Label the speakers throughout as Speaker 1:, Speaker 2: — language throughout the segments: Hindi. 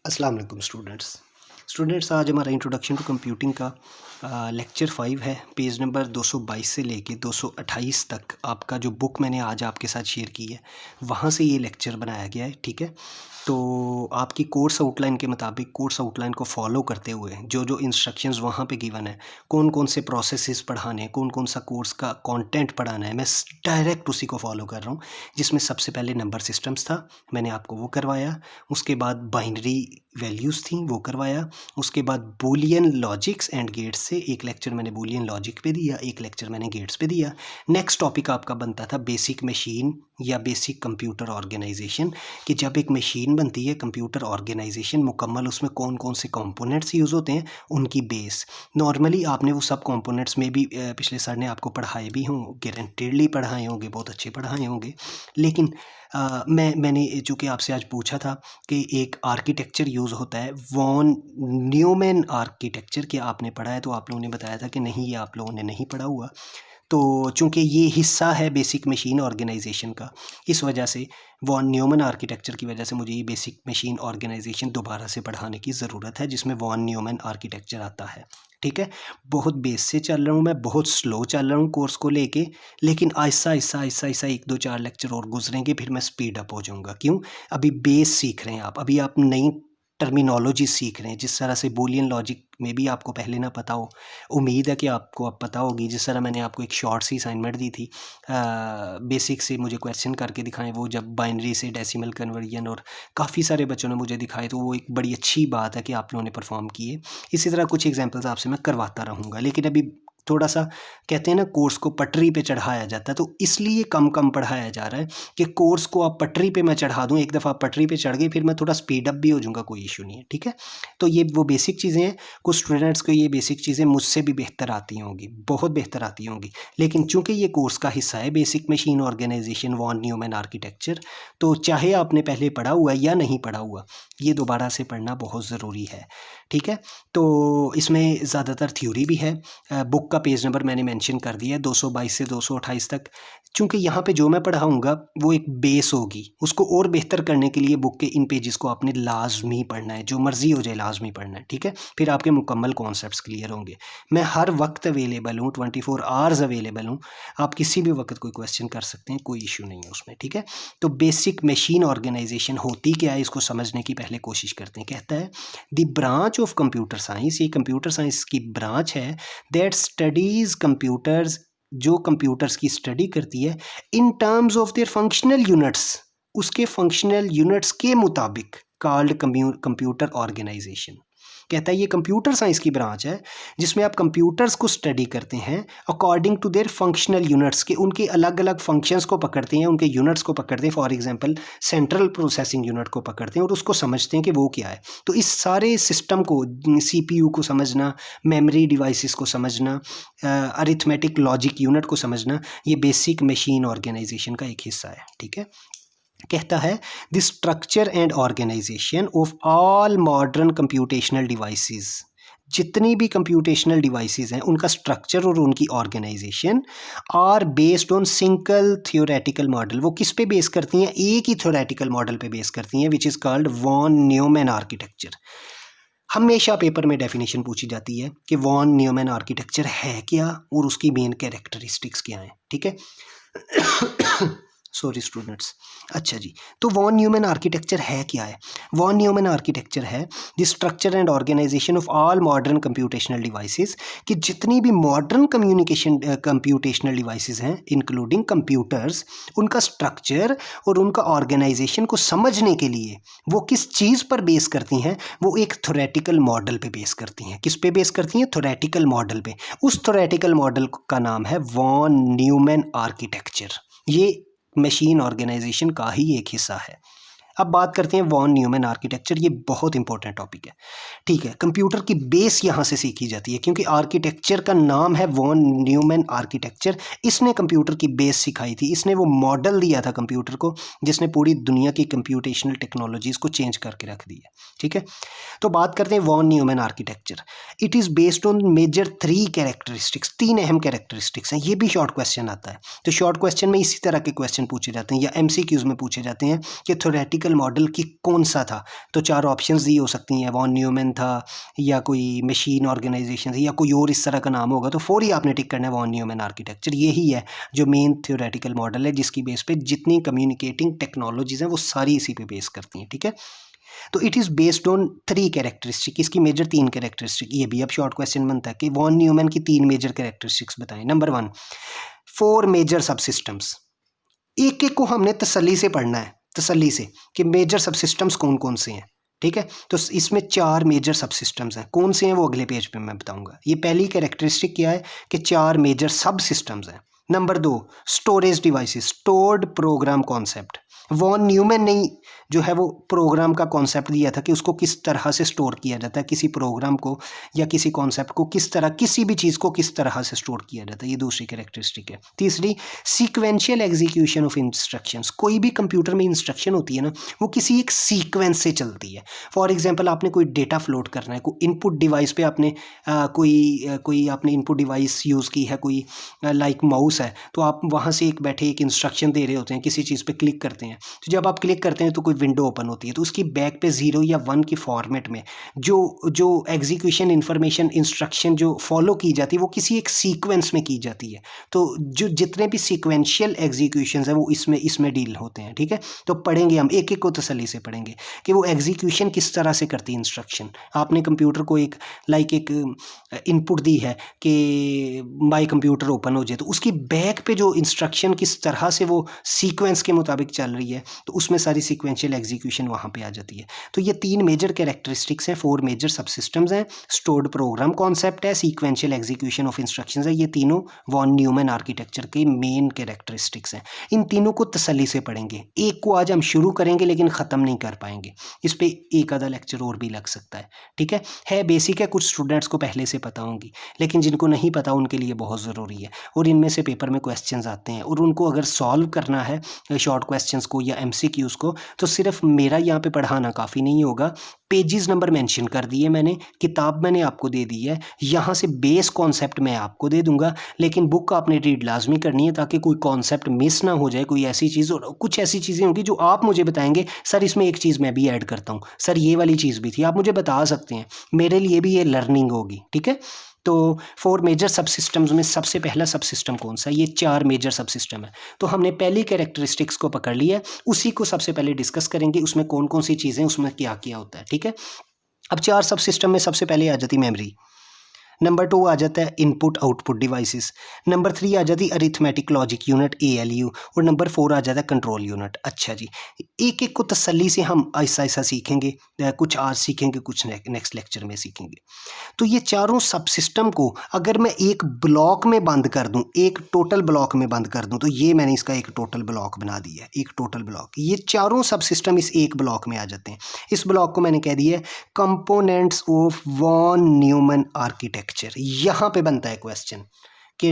Speaker 1: अस्सलाम वालेकुम स्टूडेंट्स आज हमारा इंट्रोडक्शन टू कंप्यूटिंग का लेक्चर 5 है। पेज नंबर 222 से लेके 228 तक आपका जो बुक मैंने आज आपके साथ शेयर की है वहाँ से ये लेक्चर बनाया गया है। ठीक है, तो आपकी कोर्स आउटलाइन के मुताबिक कोर्स आउटलाइन को फॉलो करते हुए जो जो इंस्ट्रक्शंस वहाँ पे गिवन है, कौन कौन से प्रोसेसेस पढ़ाने हैं, कौन कौन सा कोर्स का कंटेंट पढ़ाना है, मैं डायरेक्ट उसी को फॉलो कर रहा हूँ। जिसमें सबसे पहले नंबर सिस्टम्स था, मैंने आपको वो करवाया। उसके बाद बाइनरी वैल्यूज़ थी, वो करवाया। उसके बाद बूलियन लॉजिक्स एंड गेट्स से एक लेक्चर मैंने बूलियन लॉजिक पे दिया, एक लेक्चर मैंने गेट्स पे दिया। नेक्स्ट टॉपिक आपका बनता था बेसिक मशीन या बेसिक कंप्यूटर ऑर्गेनाइजेशन, कि जब एक मशीन बनती है कंप्यूटर ऑर्गेनाइजेशन मुकम्मल, उसमें कौन कौन से कंपोनेंट्स यूज़ होते हैं, उनकी बेस। नॉर्मली आपने वो सब कंपोनेंट्स में भी पिछले सर ने आपको पढ़ाए भी हों, गारंटेडली पढ़ाए होंगे, बहुत अच्छे पढ़ाए होंगे। लेकिन मैंने चूँकि आपसे आज पूछा था कि एक आर्किटेक्चर यूज़ होता है वॉन न्यूमैन आर्किटेक्चर, क्या आपने पढ़ा है? तो आप लोगों ने बताया था कि नहीं, ये आप लोगों ने नहीं पढ़ा हुआ। तो चूँकि ये हिस्सा है बेसिक मशीन ऑर्गेनाइजेशन का, इस वजह से वॉन न्यूमैन आर्किटेक्चर की वजह से मुझे ये बेसिक मशीन ऑर्गेनाइजेशन दोबारा से पढ़ाने की ज़रूरत है, जिसमें वॉन न्यूमैन आर्किटेक्चर आता है। ठीक है, बहुत बेस से चल रहा हूँ मैं, बहुत स्लो चल रहा हूँ कोर्स को लेके, लेकिन आहिस्ता आहिस्ता आहिस्ता आहिस्ता 1-2-4 लेक्चर और गुजरेंगे, फिर मैं स्पीड अप हो जाऊँगा। क्यों? अभी बेस सीख रहे हैं आप, अभी आप नई टर्मिनोलॉजी सीख रहे हैं। जिस तरह से बूलियन लॉजिक में भी आपको पहले ना पता हो, उम्मीद है कि आपको अब पता होगी। जिस तरह मैंने आपको एक शॉर्ट सी असाइनमेंट दी थी, बेसिक से मुझे क्वेश्चन करके दिखाएं, वो जब बाइनरी से डेसिमल कन्वर्जन, और काफ़ी सारे बच्चों ने मुझे दिखाए, तो वो एक बड़ी अच्छी बात है कि आप लोगों ने परफॉर्म किए। इसी तरह कुछ एग्जांपल्स आपसे मैं करवाता रहूँगा, लेकिन अभी थोड़ा सा कहते हैं ना, कोर्स को पटरी पे चढ़ाया जाता है, तो इसलिए कम कम पढ़ाया जा रहा है कि कोर्स को आप पटरी पे मैं चढ़ा दूं। एक दफ़ा पटरी पे चढ़ गए, फिर मैं थोड़ा स्पीड अप भी हो जाऊंगा, कोई इशू नहीं है। ठीक है, तो ये वो बेसिक चीज़ें हैं। कुछ स्टूडेंट्स को ये बेसिक चीज़ें मुझसे भी बेहतर आती होंगी, बहुत बेहतर आती होंगी, लेकिन चूंकि ये कोर्स का हिस्सा है basic machine organisation von Neumann architecture, तो चाहे आपने पहले पढ़ा हुआ या नहीं पढ़ा हुआ, ये दोबारा से पढ़ना बहुत ज़रूरी है। ठीक है, तो इसमें ज़्यादातर थ्योरी भी है। बुक का पेज नंबर मैंने मेंशन कर दिया है 222 से 228 तक। चूँकि यहाँ पे जो मैं पढ़ाऊँगा वो एक बेस होगी, उसको और बेहतर करने के लिए बुक के इन पेजेस को आपने लाजमी पढ़ना है, जो मर्ज़ी हो जाए लाजमी पढ़ना है। ठीक है, फिर आपके मुकम्मल कॉन्सेप्ट्स क्लियर होंगे। मैं हर वक्त अवेलेबल हूँ, 24 आवर्स अवेलेबल हूँ, आप किसी भी वक्त कोई क्वेश्चन कर सकते हैं, कोई इशू नहीं है उसमें। ठीक है, तो बेसिक मशीन ऑर्गेनाइजेशन होती क्या है, इसको समझने की पहले कोशिश करते हैं। कहता है the branch of computer science, ये कंप्यूटर साइंस की ब्रांच है दैट स्टडीज़ कंप्यूटर्स, जो कंप्यूटर्स की स्टडी करती है in terms of their functional units, उसके फंक्शनल यूनिट्स के मुताबिक, कॉल्ड कंप्यूटर ऑर्गेनाइजेशन। कहता है ये कंप्यूटर साइंस की ब्रांच है जिसमें आप कंप्यूटर्स को स्टडी करते हैं according to their functional units, के उनके अलग अलग फंक्शंस को पकड़ते हैं, उनके यूनिट्स को पकड़ते हैं। For example central processing unit को पकड़ते हैं और उसको समझते हैं कि वो क्या है। तो इस सारे सिस्टम को, सीपीयू को समझना, मेमोरी डिवाइसेस को समझना, अरिथमेटिक लॉजिक यूनिट को समझना, ये बेसिक मशीन ऑर्गेनाइजेशन का एक हिस्सा है। ठीक है, कहता है the structure and organisation of all modern computational devices, जितनी भी कंप्यूटेशनल डिवाइसेस हैं उनका स्ट्रक्चर और उनकी organisation are based on single theoretical model. वो किस पे बेस करती हैं? एक ही थियोरेटिकल मॉडल पे बेस करती हैं, which is called von Neumann architecture. हमेशा पेपर में डेफिनेशन पूछी जाती है कि वॉन न्यूमैन आर्किटेक्चर है क्या और उसकी मेन कैरेक्टरिस्टिक्स क्या हैं। ठीक है, सॉरी स्टूडेंट्स। अच्छा जी, तो वॉन न्यूमैन आर्किटेक्चर है क्या है? वॉन न्यूमैन आर्किटेक्चर है the structure and organisation of all modern computational devices, कि जितनी भी मॉडर्न कंप्यूटेशनल डिवाइसेस हैं इंक्लूडिंग कंप्यूटर्स, उनका स्ट्रक्चर और उनका ऑर्गेनाइजेशन को समझने के लिए वो किस चीज़ पर बेस करती हैं? वो एक थ्योरेटिकल मॉडल पे बेस करती हैं। किस पे बेस करती हैं? थ्योरेटिकल मॉडल पे। उस थ्योरेटिकल मॉडल का नाम है वॉन न्यूमैन आर्किटेक्चर। ये मशीन ऑर्गेनाइजेशन का ही एक हिस्सा है। अब बात करते हैं वॉन न्यूमैन आर्किटेक्चर, ये बहुत इंपॉर्टेंट टॉपिक है। ठीक है, कंप्यूटर की बेस यहाँ से सीखी जाती है, क्योंकि आर्किटेक्चर का नाम है वॉन न्यूमैन आर्किटेक्चर। इसने कंप्यूटर की बेस सिखाई थी, इसने वो मॉडल दिया था कंप्यूटर को जिसने पूरी दुनिया की कंप्यूटेशनल टेक्नोलॉजीज़ को चेंज करके रख दिया। ठीक है, तो बात करते हैं von Neumann architecture. It is based on major 3 characteristics, 3 अहम कैरेक्टरिस्टिक्स हैं। ये भी शॉर्ट क्वेश्चन आता है, तो शॉर्ट क्वेश्चन में इसी तरह के क्वेश्चन पूछे जाते हैं या MCQs में पूछे जाते हैं कि थ्योरेटिकल थ्योरेटिकल मॉडल कि कौन सा था, तो 4 ऑप्शंस दी हो सकती हैं, वॉन न्यूमैन था या कोई मशीन ऑर्गेनाइजेशन या कोई और इस तरह का नाम होगा, तो 4 ही आपने टिक करना है, वॉन न्यूमैन आर्किटेक्चर। यही है जो मेन थ्योरेटिकल मॉडल है जिसकी बेस पे जितनी कम्युनिकेटिंग टेक्नोलॉजीज़ हैं वो सारी इसी पे बेस करती हैं, ठीक है। तो it is based on 3 characteristic, इसकी मेजर 3 कैरेक्टरिस्टिक। ये भी अब शॉर्ट क्वेश्चन बनता है कि वॉन न्यूमैन की 3 मेजर कैरेक्टरिस्टिक्स बताएं। Number 1, 4 major subsystems. एक एक को हमने तसल्ली से पढ़ना है, तसल्ली से, कि मेजर सबसिस्टम्स कौन कौन से हैं, ठीक है। तो इसमें 4 मेजर सबसिस्टम्स हैं, कौन से हैं वो अगले पेज पे मैं बताऊंगा। ये पहली कैरेक्टरिस्टिक क्या है कि 4 मेजर सब सिस्टम्स हैं। Number 2, storage devices, stored program concept. Von Neumann ने जो है वो प्रोग्राम का कॉन्सेप्ट दिया था कि उसको किस तरह से स्टोर किया जाता है, किसी प्रोग्राम को या किसी कॉन्सेप्ट को किस तरह, किसी भी चीज़ को किस तरह से स्टोर किया जाता है, ये दूसरी कैरेक्टरिस्टिक है। तीसरी, सीक्वेंशियल एग्जीक्यूशन ऑफ इंस्ट्रक्शंस। कोई भी कंप्यूटर में इंस्ट्रक्शन होती है ना, वो किसी एक सीक्वेंस से चलती है। फॉर एग्जांपल आपने कोई डेटा फ्लोट करना है, कोई इनपुट डिवाइस पे आपने कोई आपने इनपुट डिवाइस यूज़ की है, कोई लाइक माउस है, तो आप वहाँ से एक बैठे एक इंस्ट्रक्शन दे रहे होते हैं, किसी चीज़ पे क्लिक करते हैं, तो जब आप क्लिक करते हैं तो कोई विंडो ओपन होती है, तो उसकी बैक पे 0 या 1 की फॉर्मेट में जो एग्जीक्यूशन इंफॉर्मेशन इंस्ट्रक्शन जो फॉलो की जाती है वो किसी एक सीक्वेंस में की जाती है। तो जो जितने भी सीक्वेंशियल एग्जीक्यूशंस हैं वो इसमें डील होते हैं, ठीक है। तो पढ़ेंगे हम एक एक को तसल्ली से पढ़ेंगे कि वो एग्जीक्यूशन किस तरह से करती है इंस्ट्रक्शन। आपने कंप्यूटर को एक इनपुट दी है कि माई कंप्यूटर ओपन हो जाए, तो उसकी बैक पे जो इंस्ट्रक्शन किस तरह से वो सीक्वेंस के मुताबिक चल रही है, तो उसमें सारी सीक्वेंशियल एग्जीक्यूशन वहाँ पे आ जाती है। तो ये 3 मेजर कैरेक्टरिस्टिक्स हैं, 4 मेजर सबसिस्टम्स हैं, स्टोर्ड प्रोग्राम कॉन्सेप्ट है, सीक्वेंशियल एग्जीक्यूशन ऑफ इंस्ट्रक्शंस है। ये तीनों वॉन न्यूमैन आर्किटेक्चर के मेन कैरेक्टरिस्टिक्स हैं। इन तीनों को तसल्ली से पढ़ेंगे। एक को आज हम शुरू करेंगे लेकिन ख़त्म नहीं कर पाएंगे, इस पर एक आधा लेक्चर और भी लग सकता है, ठीक है बेसिक है, कुछ स्टूडेंट्स को पहले से पता होंगी, लेकिन जिनको नहीं पता उनके लिए बहुत ज़रूरी है। और इनमें से पेपर में क्वेश्चंस आते हैं और उनको अगर सॉल्व करना है शॉर्ट क्वेश्चंस को या MCQs को, तो सिर्फ मेरा यहाँ पे पढ़ाना काफ़ी नहीं होगा। पेजेस नंबर मेंशन कर दिए मैंने, किताब मैंने आपको दे दी है, यहाँ से बेस कॉन्सेप्ट मैं आपको दे दूंगा, लेकिन बुक आपने रीड लाजमी करनी है ताकि कोई कॉन्सेप्ट मिस ना हो जाए, कोई ऐसी चीज़। और कुछ ऐसी चीज़ें होंगी जो आप मुझे बताएंगे, सर इसमें एक चीज़ मैं भी ऐड करता हूँ, सर ये वाली चीज़ भी थी, आप मुझे बता सकते हैं, मेरे लिए भी ये लर्निंग होगी, ठीक है। तो 4 मेजर सबसिस्टम्स में सबसे पहला सबसिस्टम कौन सा है? ये 4 मेजर सबसिस्टम है। तो हमने पहली कैरेक्टरिस्टिक्स को पकड़ लिया, उसी को सबसे पहले डिस्कस करेंगे, उसमें कौन कौन सी चीज़ें, उसमें क्या क्या होता है, ठीक है। अब 4 सबसिस्टम में सबसे पहले आ जाती मेमोरी, नंबर 2 आ जाता है इनपुट आउटपुट डिवाइसेस, नंबर 3 आ जाती अरिथमेटिक लॉजिक यूनिट ALU, और नंबर 4 आ जाता है कंट्रोल यूनिट। अच्छा जी, एक एक को तसल्ली से हम ऐसा ऐसा सीखेंगे, कुछ आज सीखेंगे, कुछ नेक्स्ट लेक्चर में सीखेंगे। तो ये चारों सब सिस्टम को अगर मैं एक ब्लॉक में बंद कर दूं, एक टोटल ब्लॉक में बंद कर दूं, तो ये मैंने इसका एक टोटल ब्लॉक बना दिया है, एक टोटल ब्लॉक। ये चारों सब सिस्टम इस एक ब्लॉक में आ जाते हैं। इस ब्लॉक को मैंने कह दिया है components of von Neumann architecture. यहाँ पे बनता है क्वेश्चन कि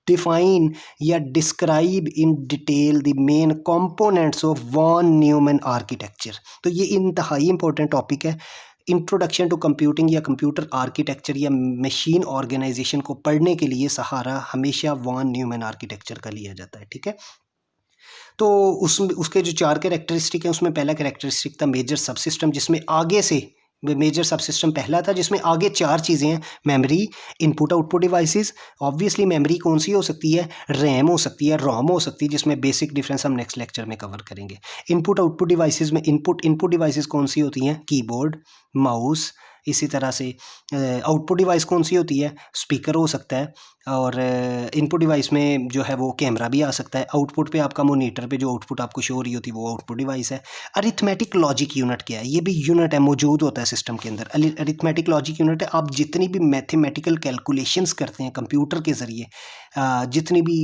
Speaker 1: डिफाइन या describe in detail the main components of von Neumann architecture. तो ये इंतहाई इंपॉर्टेंट टॉपिक है। इंट्रोडक्शन टू कंप्यूटिंग या कंप्यूटर आर्किटेक्चर या मशीन ऑर्गेनाइजेशन को पढ़ने के लिए सहारा हमेशा वॉन न्यूमैन आर्किटेक्चर का लिया जाता है, ठीक है। तो उसके जो 4 कैरेक्टरिस्टिक हैं, उसमें पहला कैरेक्टरिस्टिक था मेजर सबसिस्टम, जिसमें आगे से मेजर सबसिस्टम पहला था, जिसमें आगे 4 चीज़ें हैं, memory, input output devices. Obviously memory कौन सी हो सकती है? रैम हो सकती है, रोम हो सकती है, जिसमें बेसिक डिफरेंस हम नेक्स्ट लेक्चर में कवर करेंगे। इनपुट आउटपुट डिवाइसेस में इनपुट डिवाइसेस कौन सी होती हैं? Keyboard, mouse. इसी तरह से आउटपुट डिवाइस कौन सी होती है? स्पीकर हो सकता है, और इनपुट डिवाइस में जो है वो कैमरा भी आ सकता है। आउटपुट पे आपका मोनीटर पे जो आउटपुट आपको शो हो रही होती है वो आउटपुट डिवाइस है। अरिथमेटिक लॉजिक यूनिट क्या है? ये भी यूनिट है, मौजूद होता है सिस्टम के अंदर। अरिथमेटिक लॉजिक यूनिट है, आप जितनी भी मैथमेटिकल कैलकुलेशंस करते हैं कंप्यूटर के ज़रिए, जितनी भी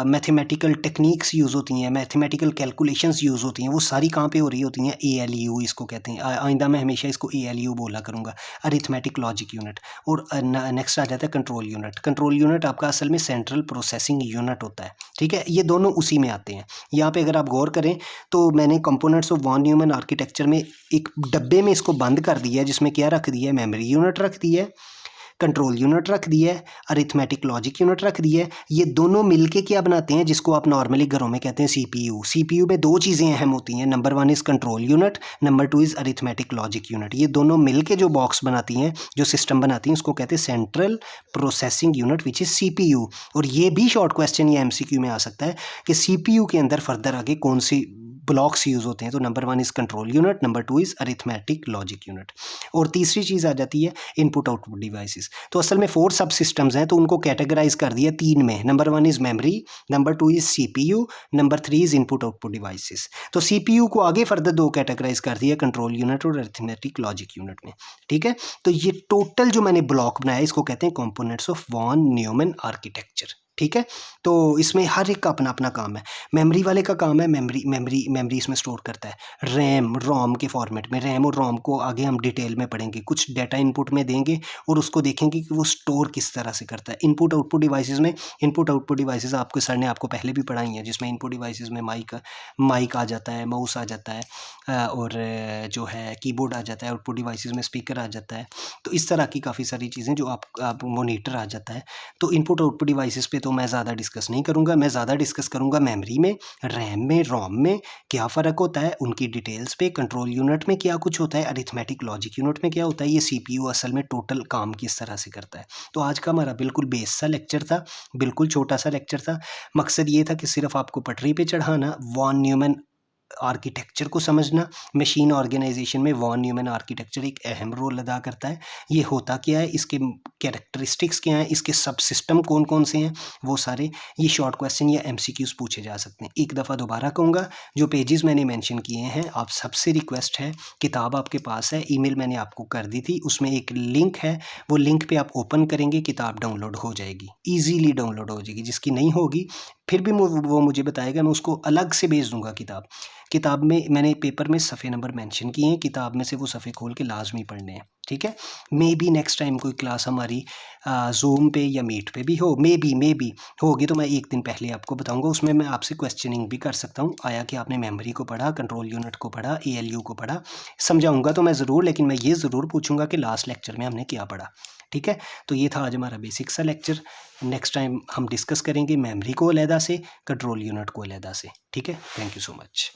Speaker 1: मैथमेटिकल टेक्निक्स यूज़ होती हैं, मैथमेटिकल कैलकुलेशंस यूज़ होती हैं, वो सारी कहाँ पे हो रही होती हैं? ALU इसको कहते हैं। आइंदा मैं हमेशा इसको ALU बोला करूँगा, अरिथमेटिक लॉजिक यूनिट। और नेक्स्ट आ जाता है कंट्रोल यूनिट। कंट्रोल यूनिट आपका असल में सेंट्रल प्रोसेसिंग यूनिट होता है, ठीक है। ये दोनों उसी में आते हैं। यहाँ पे अगर आप गौर करें तो मैंने components of von Neumann architecture में एक डब्बे में इसको बंद कर दिया है, जिसमें क्या रख दिया है? मेमोरी यूनिट रख दिया है, कंट्रोल यूनिट रख दिया है, अरिथमेटिक लॉजिक यूनिट रख दिया है। ये दोनों मिलके क्या बनाते हैं, जिसको आप नॉर्मली घरों में कहते हैं सीपीयू। सीपीयू में दो चीज़ें अहम होती हैं, number 1 is control unit, number 2 is arithmetic logic unit. ये दोनों मिलके जो बॉक्स बनाती हैं, जो सिस्टम बनाती हैं, उसको कहते हैं central processing unit which is CPU. और ये भी शॉर्ट क्वेश्चन या एमसीक्यू में आ सकता है कि सीपीयू के अंदर फर्दर आगे कौन सी ब्लॉक्स यूज़ होते हैं। तो number 1 is control unit, number 2 is arithmetic logic unit. और तीसरी चीज़ आ जाती है इनपुट आउटपुट डिवाइसेस। तो असल में 4 सब सिस्टम्स हैं, तो उनको कैटेगराइज कर दिया 3 में। Number 1 is memory, number 2 is CPU, number 3 is input output devices. तो सीपीयू को आगे फर्दर 2 कैटेगराइज कर दिया, कंट्रोल यूनिट और अरिथमेटिक लॉजिक यूनिट में। ठीक है, तो ये टोटल जो मैंने ब्लॉक बनाया इसको कहते हैं components of von Neumann architecture. ठीक है, तो इसमें हर एक का अपना अपना काम है। मेमोरी वाले का काम है मेमोरी इसमें स्टोर करता है, रैम रोम के फॉर्मेट में। रैम और रोम को आगे हम डिटेल में पढ़ेंगे, कुछ डाटा इनपुट में देंगे और उसको देखेंगे कि वो स्टोर किस तरह से करता है। इनपुट आउटपुट डिवाइसेस में, इनपुट आउटपुट डिवाइसेस आपके सर ने आपको पहले भी पढ़ाई हैं, जिसमें इनपुट डिवाइसेस में माइक आ जाता है, माउस आ जाता है, और जो है कीबोर्ड आ जाता है। आउटपुट डिवाइसेस में स्पीकर आ जाता है। तो इस तरह की काफ़ी सारी चीज़ें जो आप मोनीटर आ जाता है। तो इनपुट आउटपुट डिवाइसेस पे तो मैं ज़्यादा डिस्कस नहीं करूँगा, मैं ज़्यादा डिस्कस करूँगा मेमोरी में, रैम में, रोम में क्या फ़र्क होता है, उनकी डिटेल्स पे, कंट्रोल यूनिट में क्या कुछ होता है, अरिथमेटिक लॉजिक यूनिट में क्या होता है, ये सीपीयू असल में टोटल काम किस तरह से करता है। तो आज का हमारा बिल्कुल बेस सा लेक्चर था, बिल्कुल छोटा सा लेक्चर था। मकसद ये था कि सिर्फ आपको पटरी पे चढ़ाना, वॉन न्यूमैन आर्किटेक्चर को समझना। मशीन ऑर्गेनाइजेशन में वॉन न्यूमैन आर्किटेक्चर एक अहम रोल अदा करता है। ये होता क्या है, इसके कैरेक्टरिस्टिक्स क्या हैं, इसके सब सिस्टम कौन कौन से हैं, वो सारे ये शॉर्ट क्वेश्चन या एमसीक्यूज पूछे जा सकते हैं। एक दफ़ा दोबारा कहूँगा, जो पेजेस मैंने मेंशन किए हैं, आप सबसे रिक्वेस्ट है, किताब आपके पास है, ईमेल मैंने आपको कर दी थी, उसमें एक लिंक है, वो लिंक पे आप ओपन करेंगे, किताब डाउनलोड हो जाएगी, ईजीली डाउनलोड हो जाएगी। जिसकी नहीं होगी फिर भी वो मुझे बताएगा, मैं उसको अलग से भेज दूंगा किताब में मैंने पेपर में सफ़े नंबर मेंशन किए हैं, किताब में से वो सफ़े खोल के लाजमी पढ़ने हैं। ठीक है, मे बी नेक्स्ट टाइम कोई क्लास हमारी जूम पे या मीट पे भी हो, मे बी होगी, तो मैं एक दिन पहले आपको बताऊंगा। उसमें मैं आपसे क्वेश्चनिंग भी कर सकता हूँ, आया कि आपने मेमोरी को पढ़ा, कंट्रोल यूनिट को पढ़ा, ALU को पढ़ा, समझाऊंगा तो मैं ज़रूर, लेकिन मैं ये ज़रूर पूछूंगा कि लास्ट लेक्चर में हमने क्या पढ़ा। ठीक है, तो ये था आज हमारा बेसिक सा लेक्चर। नेक्स्ट टाइम हम डिस्कस करेंगे मेमोरी को अलहदा से, कंट्रोल यूनिट को अलहदा से। ठीक है, थैंक यू सो मच।